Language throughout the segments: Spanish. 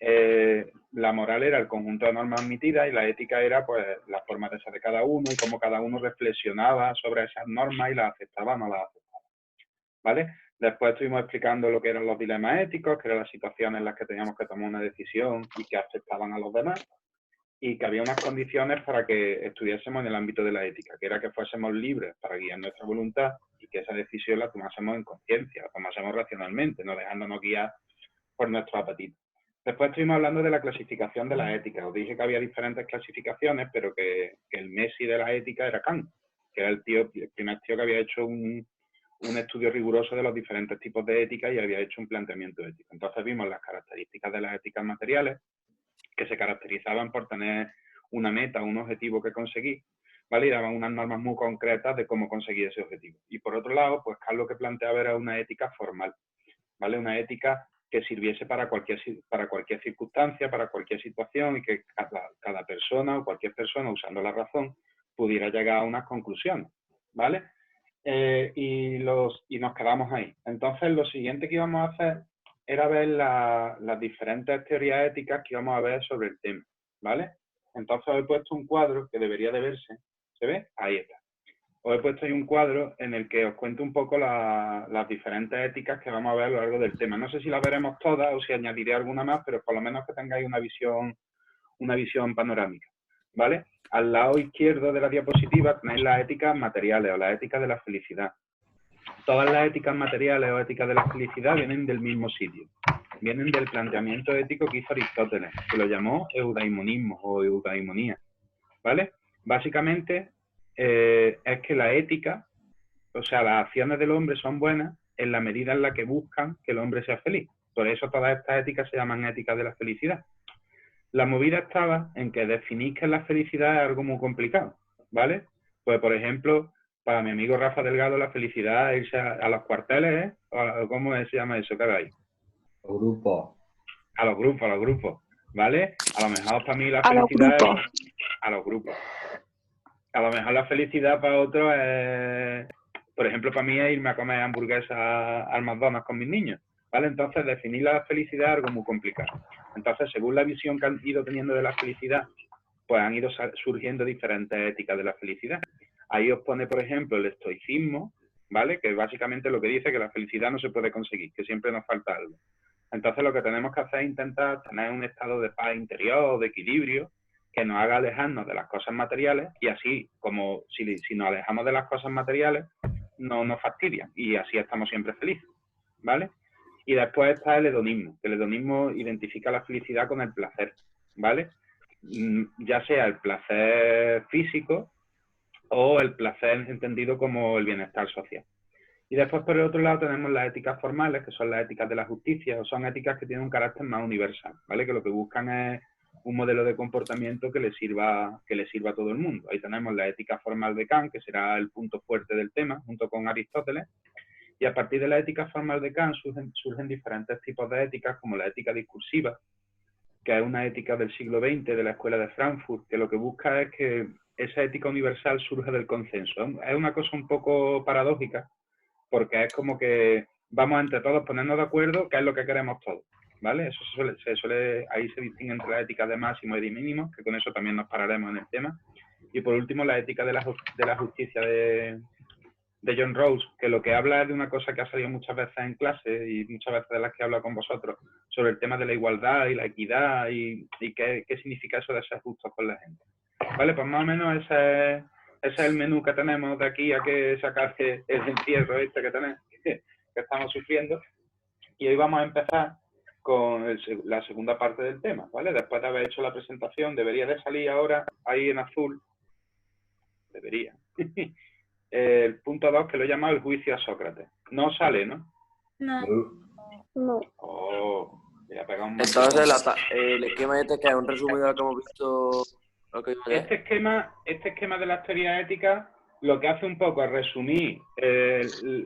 la moral era el conjunto de normas admitidas y la ética era pues las formas de ser de cada uno y cómo cada uno reflexionaba sobre esas normas y las aceptaba o no las aceptaba, ¿vale? Después estuvimos explicando lo que eran los dilemas éticos, que eran las situaciones en las que teníamos que tomar una decisión y que afectaban a los demás, y que había unas condiciones para que estuviésemos en el ámbito de la ética, que era que fuésemos libres para guiar nuestra voluntad y que esa decisión la tomásemos en conciencia, la tomásemos racionalmente, no dejándonos guiar por nuestros apetitos. Después estuvimos hablando de la clasificación de la ética. Os dije que había diferentes clasificaciones, pero que el Messi de la ética era Kant, que era el primer tío que había hecho un estudio riguroso de los diferentes tipos de ética y había hecho un planteamiento ético. Entonces vimos las características de las éticas materiales, que se caracterizaban por tener una meta, un objetivo que conseguir, ¿vale? Y daban unas normas muy concretas de cómo conseguir ese objetivo. Y por otro lado, pues Carlos lo que planteaba era una ética formal, ¿vale? Una ética que sirviese para cualquier circunstancia, para cualquier situación y que cada persona o cualquier persona, usando la razón, pudiera llegar a unas conclusiones, ¿vale? Y nos quedamos ahí. Entonces, lo siguiente que íbamos a hacer era ver las diferentes teorías éticas que íbamos a ver sobre el tema, ¿vale? Entonces, os he puesto un cuadro que debería de verse. ¿Se ve? Ahí está. Os he puesto ahí un cuadro en el que os cuento un poco las diferentes éticas que vamos a ver a lo largo del tema. No sé si las veremos todas o si añadiré alguna más, pero por lo menos que tengáis una visión panorámica, ¿vale? Al lado izquierdo de la diapositiva tenéis las éticas materiales o las éticas de la felicidad. Todas las éticas materiales o éticas de la felicidad vienen del mismo sitio. Vienen del planteamiento ético que hizo Aristóteles, que lo llamó eudaimonismo o eudaimonía, ¿vale? Básicamente es que la ética, o sea, las acciones del hombre son buenas en la medida en la que buscan que el hombre sea feliz. Por eso todas estas éticas se llaman éticas de la felicidad. La movida estaba en que definir que la felicidad es algo muy complicado, ¿vale? Pues, por ejemplo, para mi amigo Rafa Delgado, la felicidad es irse a los cuarteles, ¿eh? ¿Cómo se llama eso que hagáis? Grupo. A los grupos, ¿vale? A lo mejor para mí la A los felicidad grupos. es a los grupos. A lo mejor la felicidad para otros es, por ejemplo, para mí es irme a comer hamburguesas al McDonald's con mis niños, ¿vale? Entonces, definir la felicidad es algo muy complicado. Entonces, según la visión que han ido teniendo de la felicidad, pues han ido surgiendo diferentes éticas de la felicidad. Ahí os pone, por ejemplo, el estoicismo, ¿vale? Que básicamente lo que dice que la felicidad no se puede conseguir, que siempre nos falta algo. Entonces, lo que tenemos que hacer es intentar tener un estado de paz interior, de equilibrio, que nos haga alejarnos de las cosas materiales y así, como si nos alejamos de las cosas materiales, no nos fastidian y así estamos siempre felices, ¿vale? Y después está el hedonismo, que el hedonismo identifica la felicidad con el placer, ¿vale? Ya sea el placer físico o el placer entendido como el bienestar social. Y después, por el otro lado, tenemos las éticas formales, que son las éticas de la justicia, o son éticas que tienen un carácter más universal, ¿vale? Que lo que buscan es un modelo de comportamiento que le sirva a todo el mundo. Ahí tenemos la ética formal de Kant, que será el punto fuerte del tema, junto con Aristóteles, y a partir de la ética formal de Kant surgen diferentes tipos de éticas, como la ética discursiva, que es una ética del siglo XX de la Escuela de Frankfurt, que lo que busca es que esa ética universal surja del consenso. Es una cosa un poco paradójica, porque es como que vamos entre todos ponernos de acuerdo qué es lo que queremos todos, ¿vale? Eso ahí se distingue entre las éticas de máximo y de mínimo, que con eso también nos pararemos en el tema. Y por último, la ética de la justicia de John Rawls, que lo que habla es de una cosa que ha salido muchas veces en clase y muchas veces de las que hablo con vosotros, sobre el tema de la igualdad y la equidad y qué significa eso de ser justos con la gente. Vale, pues más o menos ese es el menú que tenemos de aquí a que sacarse el encierro este que tenemos, que estamos sufriendo. Y hoy vamos a empezar con la segunda parte del tema, ¿vale? Después de haber hecho la presentación, debería de salir ahora, ahí en azul, debería, el punto 2, que lo he llamado el juicio a Sócrates. No sale, ¿no? No. No. Oh, voy a pegar un Entonces, el esquema este que es un resumen de lo que hemos visto. Este esquema de las teorías éticas lo que hace un poco es resumir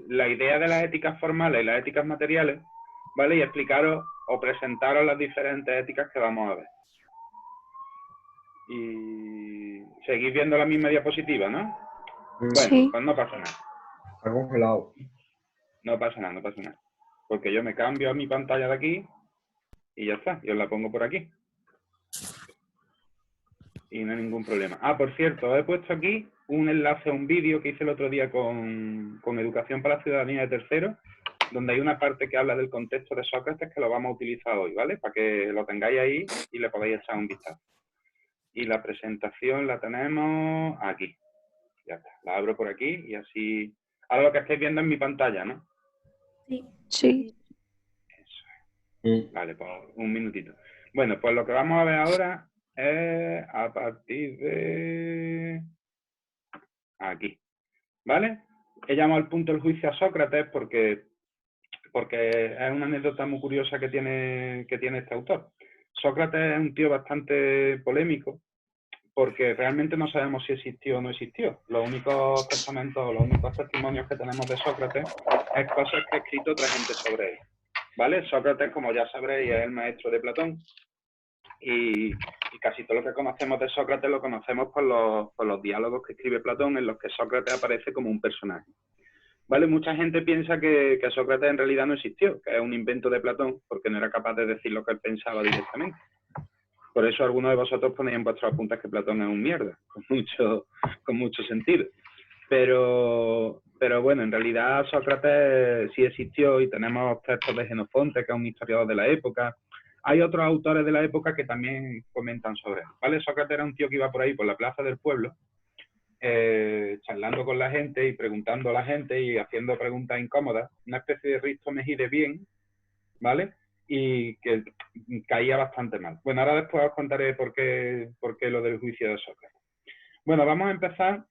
la idea de las éticas formales y las éticas materiales, ¿vale? Y explicaros o presentaros las diferentes éticas que vamos a ver. Y seguís viendo la misma diapositiva, ¿no? Bueno, sí. pues no pasa nada. Está congelado. No pasa nada. Porque yo me cambio a mi pantalla de aquí Y ya está, yo la pongo por aquí. Y no hay ningún problema. Ah, por cierto, os he puesto aquí un enlace a un vídeo que hice el otro día con Educación para la Ciudadanía de tercero, donde hay una parte que habla del contexto de Sócrates que lo vamos a utilizar hoy, ¿vale? Para que lo tengáis ahí y le podáis echar un vistazo. Y la presentación la tenemos aquí. Ya está, la abro por aquí y así... Ahora lo que estáis viendo en mi pantalla, ¿no? Sí. Sí. Eso es. Mm. Vale, pues un minutito. Bueno, pues lo que vamos a ver ahora es a partir de... aquí, ¿vale? He llamado al punto del juicio a Sócrates porque es una anécdota muy curiosa que tiene este autor. Sócrates es un tío bastante polémico porque realmente no sabemos si existió o no existió. Los únicos testamentos, los únicos testimonios que tenemos de Sócrates es cosas que ha escrito otra gente sobre él, ¿vale? Sócrates, como ya sabréis, es el maestro de Platón y casi todo lo que conocemos de Sócrates lo conocemos por los diálogos que escribe Platón, en los que Sócrates aparece como un personaje. ¿Vale? Mucha gente piensa que Sócrates en realidad no existió, que es un invento de Platón, porque no era capaz de decir lo que él pensaba directamente. Por eso algunos de vosotros ponéis en vuestros apuntes que Platón es un mierda, con mucho sentido. Pero bueno, en realidad Sócrates sí existió y tenemos textos de Jenofonte, que es un historiador de la época. Hay otros autores de la época que también comentan sobre él, ¿vale? Sócrates era un tío que iba por ahí, por la plaza del pueblo, charlando con la gente y preguntando a la gente y haciendo preguntas incómodas, una especie de Risto Mejide bien, ¿vale? Y que caía bastante mal. Bueno, ahora después os contaré por qué lo del juicio de Sócrates. Bueno, vamos a empezar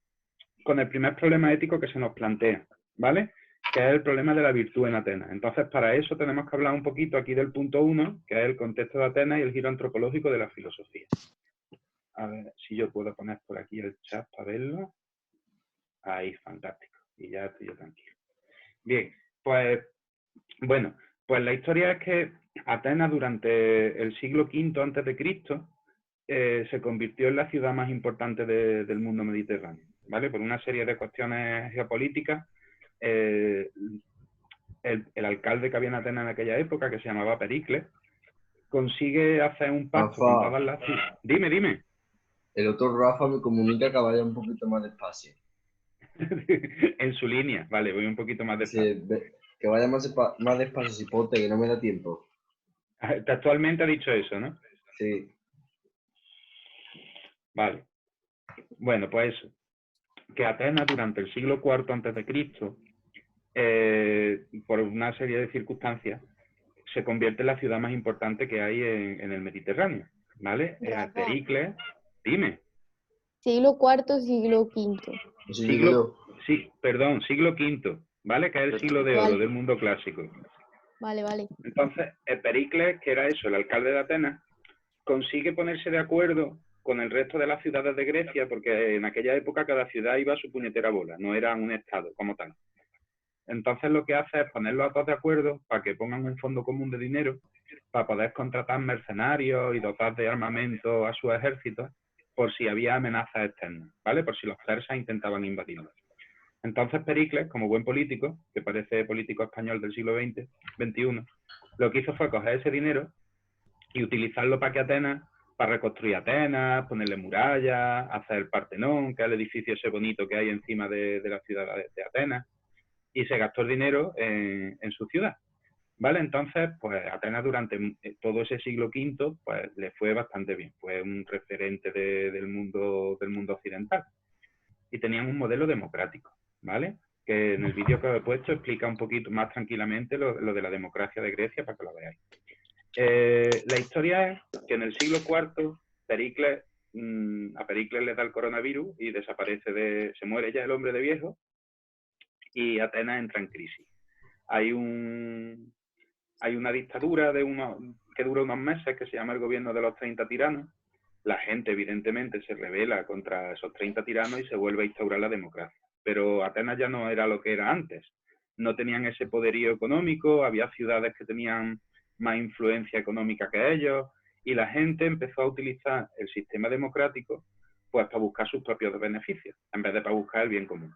con el primer problema ético que se nos plantea, ¿vale? Que es el problema de la virtud en Atenas. Entonces, para eso tenemos que hablar un poquito aquí del punto 1, que es el contexto de Atenas y el giro antropológico de la filosofía. A ver si yo puedo poner por aquí el chat para verlo. Ahí, fantástico. Y ya estoy yo tranquilo. Bien, pues, bueno, pues la historia es que Atenas durante el siglo V a.C. Se convirtió en la ciudad más importante del mundo mediterráneo, ¿vale? Por una serie de cuestiones geopolíticas, el alcalde que había en Atenas en aquella época, que se llamaba Pericles, consigue hacer un pacto con todas las... Dime. El otro Rafa me comunica que vaya un poquito más despacio. En su línea, vale, voy un poquito más despacio. Sí, que vaya más despacio, cipote, que no me da tiempo. Textualmente ha dicho eso, ¿no? Sí. Vale. Bueno, pues eso. Que Atenas durante el siglo IV a.C., por una serie de circunstancias, se convierte en la ciudad más importante que hay en el Mediterráneo, ¿vale? Pericles, dime. Siglo IV, siglo V. Eso digo yo. Siglo V, ¿vale? Que es el siglo de oro del mundo clásico. Vale. Entonces, Pericles, que era eso, el alcalde de Atenas, consigue ponerse de acuerdo con el resto de las ciudades de Grecia, porque en aquella época cada ciudad iba a su puñetera bola, no era un estado como tal. Entonces lo que hace es ponerlos a todos de acuerdo para que pongan un fondo común de dinero para poder contratar mercenarios y dotar de armamento a sus ejércitos por si había amenazas externas, ¿vale? Por si los persas intentaban invadirlos. Entonces Pericles, como buen político, que parece político español del siglo XXI, lo que hizo fue coger ese dinero y utilizarlo para que Atenas, para reconstruir Atenas, ponerle murallas, hacer el Partenón, que es el edificio ese bonito que hay encima de la ciudad de Atenas, y se gastó el dinero en su ciudad. ¿Vale? Entonces, pues Atenas durante todo ese siglo V, pues le fue bastante bien, fue un referente del mundo occidental. Y tenían un modelo democrático, ¿vale? Que en el vídeo que os he puesto explica un poquito más tranquilamente lo de la democracia de Grecia para que lo veáis. La historia es que en el siglo IV a Pericles le da el coronavirus y se muere ya el hombre de viejo y Atenas entra en crisis. Hay una dictadura que dura unos meses que se llama el gobierno de los 30 tiranos. La gente evidentemente se rebela contra esos 30 tiranos y se vuelve a instaurar la democracia. Pero Atenas ya no era lo que era antes. No tenían ese poderío económico, había ciudades que tenían más influencia económica que ellos, y la gente empezó a utilizar el sistema democrático pues para buscar sus propios beneficios, en vez de para buscar el bien común.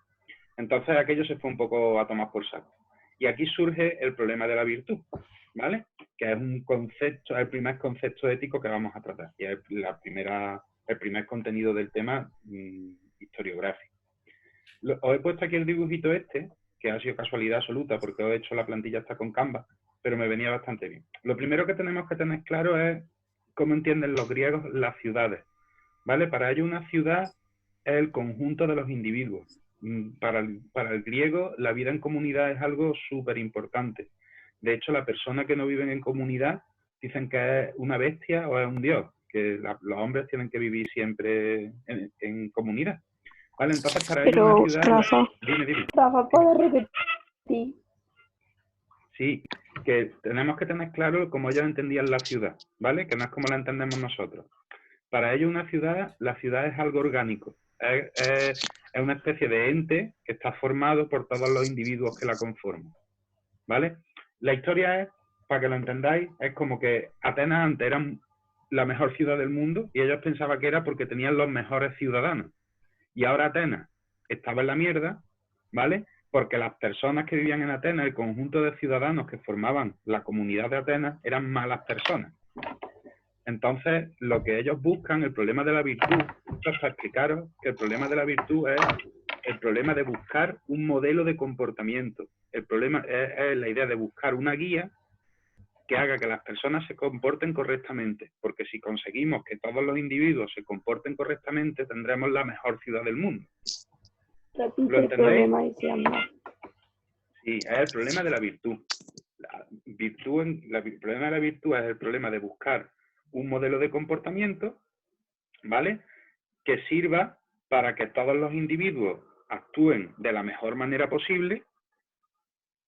Entonces aquello se fue un poco a tomar por saco. Y aquí surge el problema de la virtud, ¿vale? Que es un concepto, el primer concepto ético que vamos a tratar, y es el primer contenido del tema historiográfico. Os he puesto aquí el dibujito este, que ha sido casualidad absoluta porque os he hecho la plantilla hasta con Canva, pero me venía bastante bien. Lo primero que tenemos que tener claro es cómo entienden los griegos las ciudades, ¿vale? Para ellos una ciudad es el conjunto de los individuos. Para el griego la vida en comunidad es algo súper importante. De hecho, la persona que no vive en comunidad dicen que es una bestia o es un dios, que los hombres tienen que vivir siempre en comunidad. Vale, entonces para ellos Pero, una ciudad... Rafa, Dime. Rafa, ¿puedes repetir? Sí, que tenemos que tener claro cómo ellos entendían la ciudad, ¿vale? Que no es como la entendemos nosotros. Para ellos una ciudad, la ciudad es algo orgánico. Es una especie de ente que está formado por todos los individuos que la conforman, ¿vale? La historia es, para que lo entendáis, es como que Atenas antes era la mejor ciudad del mundo y ellos pensaban que era porque tenían los mejores ciudadanos. Y ahora Atenas estaba en la mierda, ¿vale? Porque las personas que vivían en Atenas, el conjunto de ciudadanos que formaban la comunidad de Atenas, eran malas personas. Entonces, lo que ellos buscan, el problema de la virtud, esto es para explicaros que el problema de la virtud es el problema de buscar un modelo de comportamiento. El problema es la idea de buscar una guía que haga que las personas se comporten correctamente, porque si conseguimos que todos los individuos se comporten correctamente, tendremos la mejor ciudad del mundo. Repite el problema y se llama. Sí, es el problema de la virtud. El problema de la virtud es el problema de buscar un modelo de comportamiento, ¿vale? Que sirva para que todos los individuos actúen de la mejor manera posible,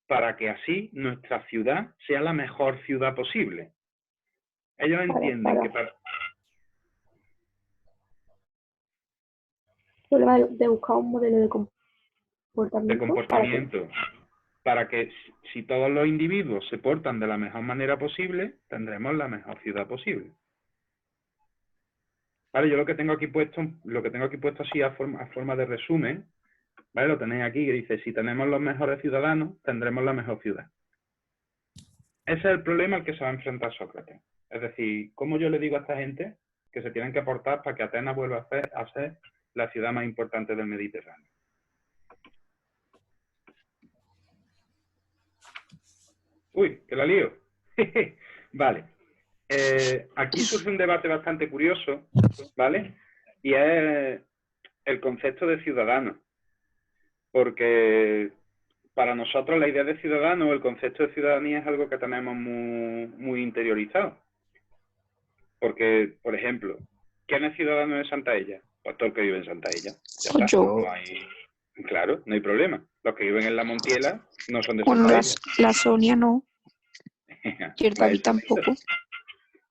para que así nuestra ciudad sea la mejor ciudad posible. Ellos entienden que para... El problema de buscar un modelo de comportamiento. Para que si todos los individuos se portan de la mejor manera posible, tendremos la mejor ciudad posible. Vale, yo lo que tengo aquí puesto así a forma de resumen, ¿vale? Lo tenéis aquí, que dice, si tenemos los mejores ciudadanos, tendremos la mejor ciudad. Ese es el problema al que se va a enfrentar Sócrates. Es decir, ¿cómo yo le digo a esta gente que se tienen que aportar para que Atenas vuelva a ser la ciudad más importante del Mediterráneo? Uy, que la lío. Vale. Aquí surge un debate bastante curioso, ¿vale? Y es el concepto de ciudadano. Porque para nosotros la idea de ciudadano, el concepto de ciudadanía es algo que tenemos muy interiorizado. Porque, por ejemplo, ¿quién es ciudadano de Santaella? Pues todo el que vive en Santaella. Soy yo. Claro, no hay problema. Los que viven en La Montiela no son de Bueno, Santaella. la Sonia no. Y el David tampoco.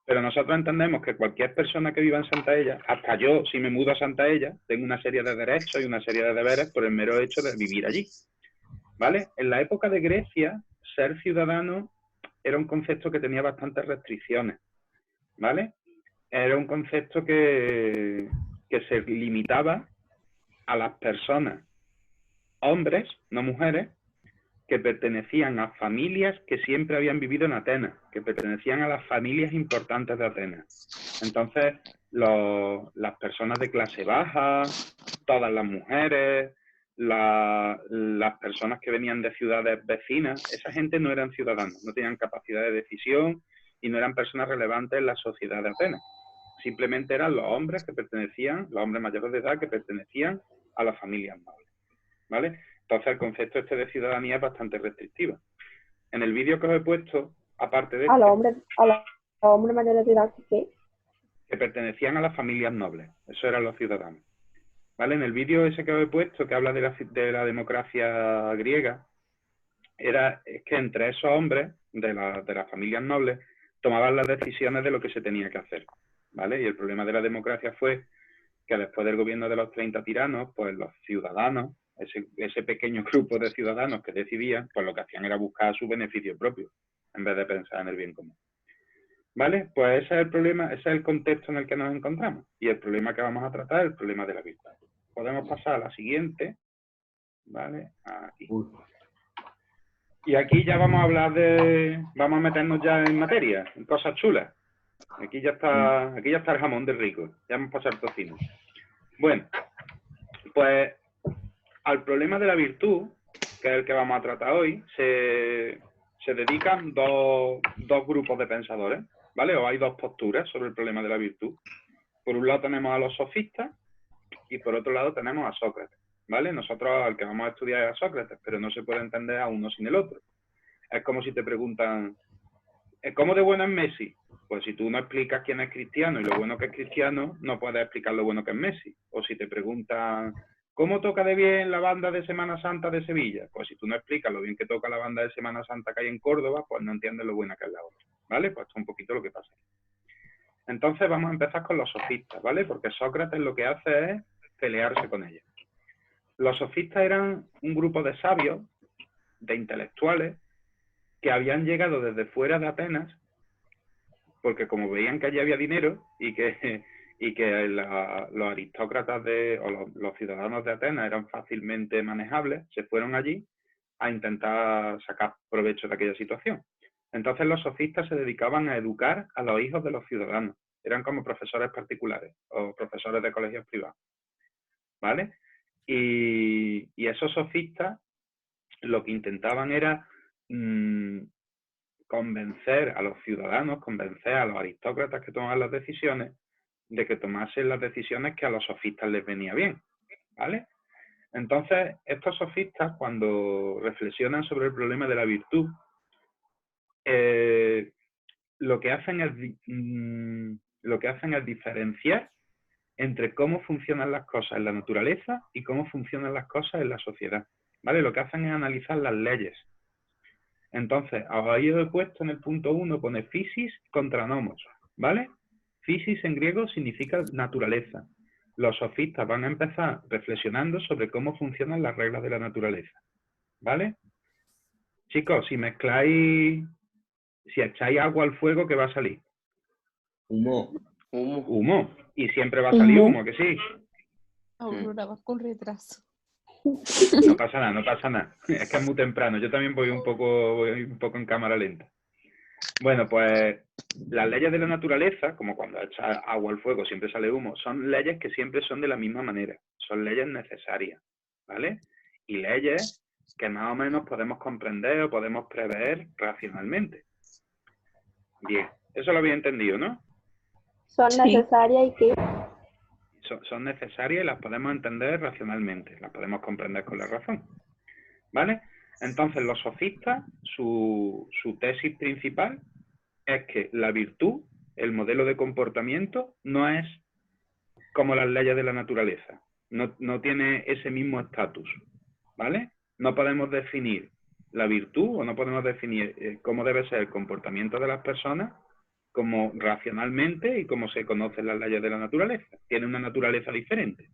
Pero nosotros entendemos que cualquier persona que viva en Santaella, hasta yo, si me mudo a Santaella, tengo una serie de derechos y una serie de deberes por el mero hecho de vivir allí. ¿Vale? En la época de Grecia, ser ciudadano era un concepto que tenía bastantes restricciones. ¿Vale? Era un concepto que se limitaba a las personas, hombres, no mujeres, que pertenecían a familias que siempre habían vivido en Atenas, que pertenecían a las familias importantes de Atenas. Entonces, las personas de clase baja, todas las mujeres, las personas que venían de ciudades vecinas, esa gente no eran ciudadanos, no tenían capacidad de decisión y no eran personas relevantes en la sociedad de Atenas. Simplemente eran los hombres que pertenecían, los hombres mayores de edad que pertenecían a las familias nobles, ¿vale? Entonces el concepto este de ciudadanía es bastante restrictivo. En el vídeo que os he puesto, aparte de a los hombres mayores de edad, ¿qué? Que pertenecían a las familias nobles, eso eran los ciudadanos. ¿Vale? En el vídeo ese que os he puesto, que habla de la democracia griega, es que entre esos hombres de las familias nobles tomaban las decisiones de lo que se tenía que hacer, ¿vale? Y el problema de la democracia fue que después del gobierno de los 30 tiranos, pues los ciudadanos, ese pequeño grupo de ciudadanos que decidían, pues lo que hacían era buscar su beneficio propio, en vez de pensar en el bien común. ¿Vale? Pues ese es el problema, ese es el contexto en el que nos encontramos. Y el problema que vamos a tratar es el problema de la virtud. Podemos pasar a la siguiente. ¿Vale? Aquí. Y aquí ya vamos a hablar vamos a meternos ya en materia, en cosas chulas. Aquí ya está el jamón del rico, ya hemos pasado el tocino. Bueno, pues al problema de la virtud, que es el que vamos a tratar hoy, se dedican dos grupos de pensadores, ¿vale? O hay dos posturas sobre el problema de la virtud. Por un lado tenemos a los sofistas y por otro lado tenemos a Sócrates, ¿vale? Nosotros el que vamos a estudiar es a Sócrates, pero no se puede entender a uno sin el otro. Es como si te preguntan, ¿cómo de bueno es Messi? Pues si tú no explicas quién es Cristiano y lo bueno que es Cristiano, no puedes explicar lo bueno que es Messi. O si te preguntan, ¿cómo toca de bien la banda de Semana Santa de Sevilla? Pues si tú no explicas lo bien que toca la banda de Semana Santa que hay en Córdoba, pues no entiendes lo buena que es la otra, ¿vale? Pues esto es un poquito lo que pasa. Entonces vamos a empezar con los sofistas, ¿vale? Porque Sócrates lo que hace es pelearse con ellos. Los sofistas eran un grupo de sabios, de intelectuales, que habían llegado desde fuera de Atenas, porque como veían que allí había dinero y que los aristócratas o los ciudadanos de Atenas eran fácilmente manejables, se fueron allí a intentar sacar provecho de aquella situación. Entonces los sofistas se dedicaban a educar a los hijos de los ciudadanos. Eran como profesores particulares o profesores de colegios privados, ¿vale? Y esos sofistas lo que intentaban era convencer a los ciudadanos, convencer a los aristócratas que tomaban las decisiones, de que tomasen las decisiones que a los sofistas les venía bien, ¿vale? Entonces, estos sofistas, cuando reflexionan sobre el problema de la virtud, lo que hacen es diferenciar entre cómo funcionan las cosas en la naturaleza y cómo funcionan las cosas en la sociedad, ¿vale? Lo que hacen es analizar las leyes. Entonces, ahí he puesto en el punto 1, pone physis contra nomos, ¿vale? Physis en griego significa naturaleza. Los sofistas van a empezar reflexionando sobre cómo funcionan las reglas de la naturaleza, ¿vale? Chicos, si mezcláis, si echáis agua al fuego, ¿qué va a salir? Humo. Humo. Y siempre va a salir humo, ¿que sí? Aurora, vas con retraso. No pasa nada, no pasa nada. Es que es muy temprano. Yo también voy un poco en cámara lenta. Bueno, pues las leyes de la naturaleza, como cuando echas agua al fuego siempre sale humo, son leyes que siempre son de la misma manera. Son leyes necesarias, ¿vale? Y leyes que más o menos podemos comprender o podemos prever racionalmente. Bien, eso lo había entendido, ¿no? Son necesarias y que Son necesarias y las podemos entender racionalmente, las podemos comprender con la razón, ¿vale? Entonces los sofistas, su tesis principal es que la virtud, el modelo de comportamiento, no es como las leyes de la naturaleza, no tiene ese mismo estatus, ¿vale? No podemos definir la virtud o no podemos definir cómo debe ser el comportamiento de las personas como racionalmente y como se conocen las leyes de la naturaleza. Tiene una naturaleza diferente,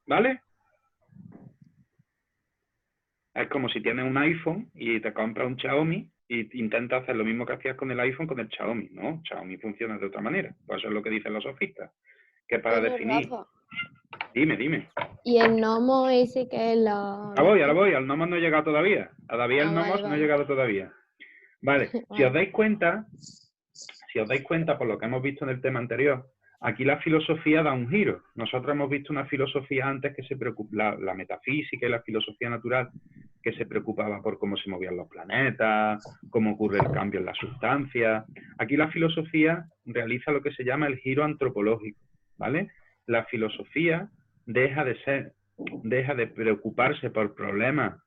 ¿vale? Es como si tienes un iPhone y te compras un Xiaomi y intentas hacer lo mismo que hacías con el iPhone con el Xiaomi. No, Xiaomi funciona de otra manera. Pues eso es lo que dicen los sofistas. Que para definir... Rafa, Dime. ¿y el gnomo ese que es la...? Ahora voy. Al Nomos no he llegado todavía. Todavía el Nomos no vale. he llegado todavía. Vale, si os dais cuenta, por lo que hemos visto en el tema anterior, aquí la filosofía da un giro. Nosotros hemos visto una filosofía antes que se preocupa, la metafísica y la filosofía natural, que se preocupaba por cómo se movían los planetas, cómo ocurre el cambio en las sustancias. Aquí la filosofía realiza lo que se llama el giro antropológico, ¿vale? La filosofía deja de preocuparse por problemas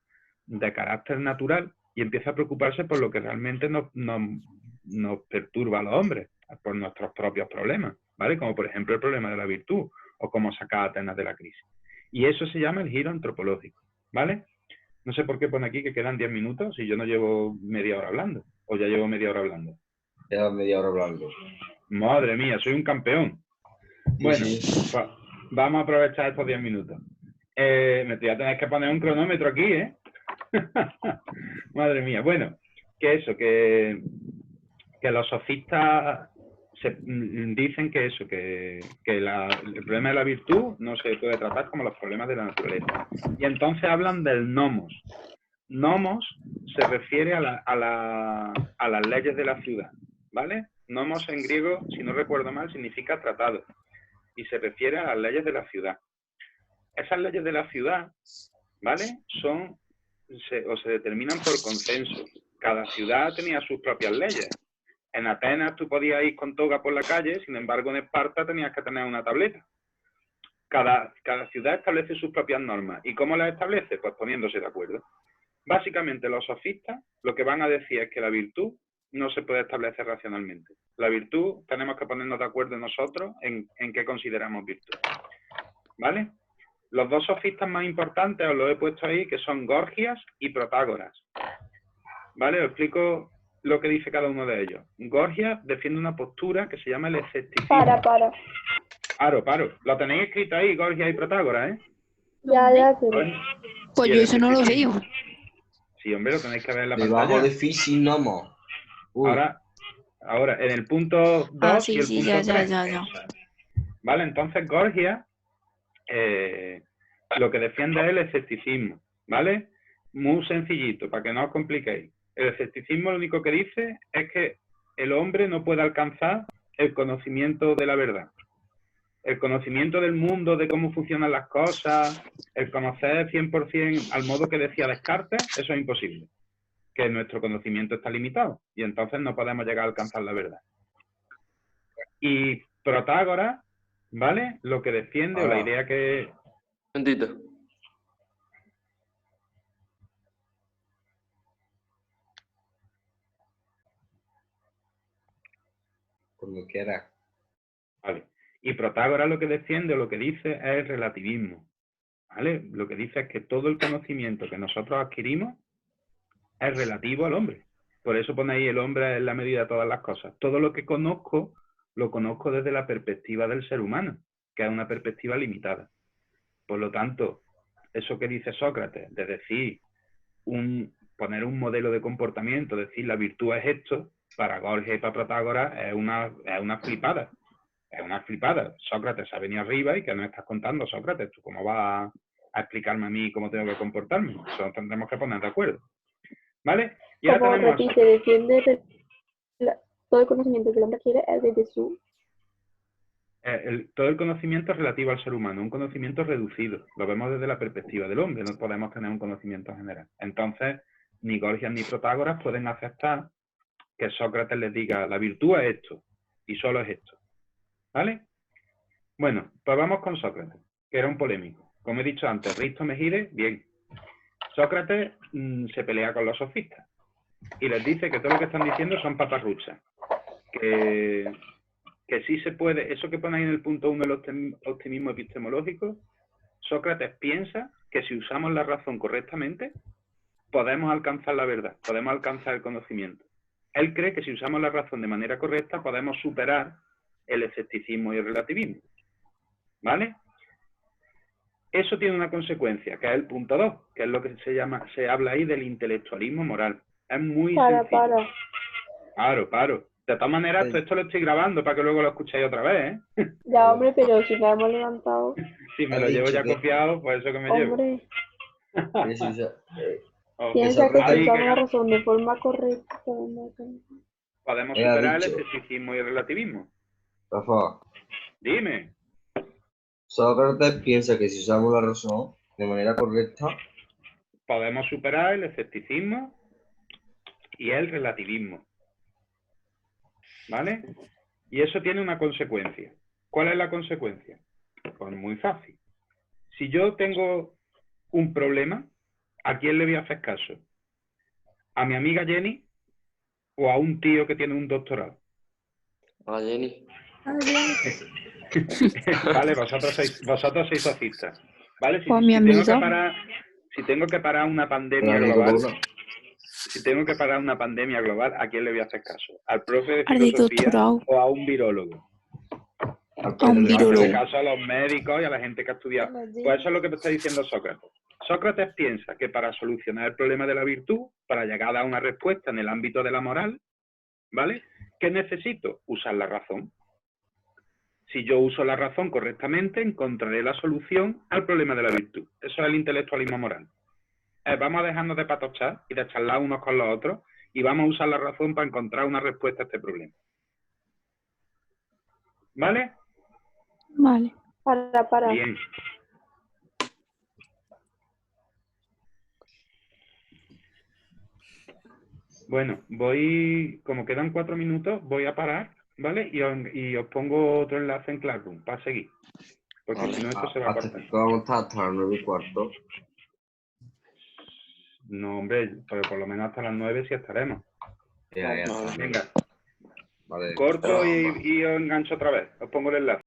de carácter natural y empieza a preocuparse por lo que realmente nos perturba a los hombres, por nuestros propios problemas, ¿vale? Como por ejemplo el problema de la virtud o cómo sacar a Atenas de la crisis. Y eso se llama el giro antropológico, ¿vale? No sé por qué pone aquí que quedan 10 minutos si yo no llevo media hora hablando, o ya llevo media hora hablando. Lleva media hora hablando. Madre mía, soy un campeón. Bueno, Sí. pues vamos a aprovechar estos 10 minutos. Me voy a tener que poner un cronómetro aquí, ¿eh? Madre mía. Bueno, que los sofistas dicen que el problema de la virtud no se puede tratar como los problemas de la naturaleza. Y entonces hablan del nomos. Nomos se refiere a las leyes de la ciudad, ¿vale? Nomos en griego, si no recuerdo mal, significa tratado y se refiere a las leyes de la ciudad. Esas leyes de la ciudad, ¿vale? Se determinan por consenso. Cada ciudad tenía sus propias leyes. En Atenas tú podías ir con toga por la calle, sin embargo en Esparta tenías que tener una tableta. Cada ciudad establece sus propias normas. ¿Y cómo las establece? Pues poniéndose de acuerdo. Básicamente los sofistas lo que van a decir es que la virtud no se puede establecer racionalmente. La virtud tenemos que ponernos de acuerdo nosotros en qué consideramos virtud. ¿Vale? Los dos sofistas más importantes os los he puesto ahí, que son Gorgias y Protágoras. ¿Vale? Os explico lo que dice cada uno de ellos. Gorgias defiende una postura que se llama el escepticismo. Paro. Lo tenéis escrito ahí, Gorgias y Protágoras, ¿eh? Ya, sí. Pues yo eso no lo veo. Sí, hombre, lo tenéis que ver en la Debajo pantalla. de Fisinomos. Ahora, en el punto 2 sí, y el sí, punto 3. ya. Vale, entonces Gorgias lo que defiende es el escepticismo, ¿vale? Muy sencillito, para que no os compliquéis. El escepticismo lo único que dice es que el hombre no puede alcanzar el conocimiento de la verdad. El conocimiento del mundo, de cómo funcionan las cosas, el conocer 100% al modo que decía Descartes, eso es imposible. Que nuestro conocimiento está limitado y entonces no podemos llegar a alcanzar la verdad. Y Protágoras, ¿vale? Lo que defiende, o la idea que... Un momentito. Cuando quiera. Vale. Y Protágoras lo que defiende o lo que dice es el relativismo. ¿Vale? Lo que dice es que todo el conocimiento que nosotros adquirimos es relativo al hombre. Por eso pone ahí el hombre en la medida de todas las cosas. Todo lo que conozco, lo conozco desde la perspectiva del ser humano, que es una perspectiva limitada. Por lo tanto, eso que dice Sócrates, de decir, poner un modelo de comportamiento, decir la virtud es esto, para Gorgias y para Protágoras es una flipada. Es una flipada. Sócrates se ha venido arriba y que nos estás contando, Sócrates, ¿tú cómo vas a explicarme a mí cómo tengo que comportarme? Eso nos tendremos que poner de acuerdo. ¿Vale? Y ahora Como tenemos repite, defiende todo el conocimiento que el hombre quiere es desde su... todo el conocimiento es relativo al ser humano, un conocimiento reducido. Lo vemos desde la perspectiva del hombre, no podemos tener un conocimiento general. Entonces, ni Gorgias ni Protágoras pueden aceptar que Sócrates les diga, la virtud es esto, y solo es esto. ¿Vale? Bueno, pues vamos con Sócrates, que era un polémico. Como he dicho antes, Risto Mejide, bien. Sócrates se pelea con los sofistas y les dice que todo lo que están diciendo son paparruchas. Que sí se puede, eso que pone ahí en el punto 1 del optimismo epistemológico, Sócrates piensa que si usamos la razón correctamente, podemos alcanzar la verdad, podemos alcanzar el conocimiento. Él cree que si usamos la razón de manera correcta, podemos superar el escepticismo y el relativismo. ¿Vale? Eso tiene una consecuencia, que es el punto 2, que es lo que se habla ahí del intelectualismo moral. Es muy sencillo. Paro. De todas maneras, Sí. esto lo estoy grabando para que luego lo escuchéis otra vez, ¿eh? Ya, hombre, pero si nos hemos levantado... Si me Has lo llevo dicho ya que- copiado, pues eso que me Hombre, piensa que si usamos la razón de forma correcta... podemos Era superar el dicho. escepticismo y el relativismo. Rafa, Dime. Sócrates piensa que si usamos la razón de manera correcta, Podemos superar el escepticismo y el relativismo. ¿Vale? Y eso tiene una consecuencia. ¿Cuál es la consecuencia? Pues muy fácil. Si yo tengo un problema, ¿a quién le voy a hacer caso? ¿A mi amiga Jenny o a un tío que tiene un doctorado? Hola, Jenny. Vale, vosotros sois sofistas. ¿Vale? Pues mi amiga. Si tengo que parar una pandemia la global, corona. si tengo que parar una pandemia global, ¿a quién le voy a hacer caso? ¿Al profe de Al de filosofía doctorado. o a un virólogo? A un En virólogo. este caso a los médicos y a la gente que ha estudiado. Pues eso es lo que me está diciendo Sócrates. Sócrates piensa que para solucionar el problema de la virtud, para llegar a una respuesta en el ámbito de la moral, ¿vale? ¿Qué necesito? Usar la razón. Si yo uso la razón correctamente, encontraré la solución al problema de la virtud. Eso es el intelectualismo moral. vamos a dejarnos de patochar y de charlar unos con los otros y vamos a usar la razón para encontrar una respuesta a este problema. ¿Vale? Vale. Para. Bien. Bueno, como quedan 4 minutos, voy a parar, ¿vale? Y os pongo otro enlace en Classroom para seguir. Porque Vale. si no, esto se va a Hasta cortar. que vamos a estar hasta las 9:15. No, hombre, pero por lo menos hasta las 9 sí estaremos. Ya, Vale. Venga, Vale. corto y os engancho otra vez. Os pongo el enlace.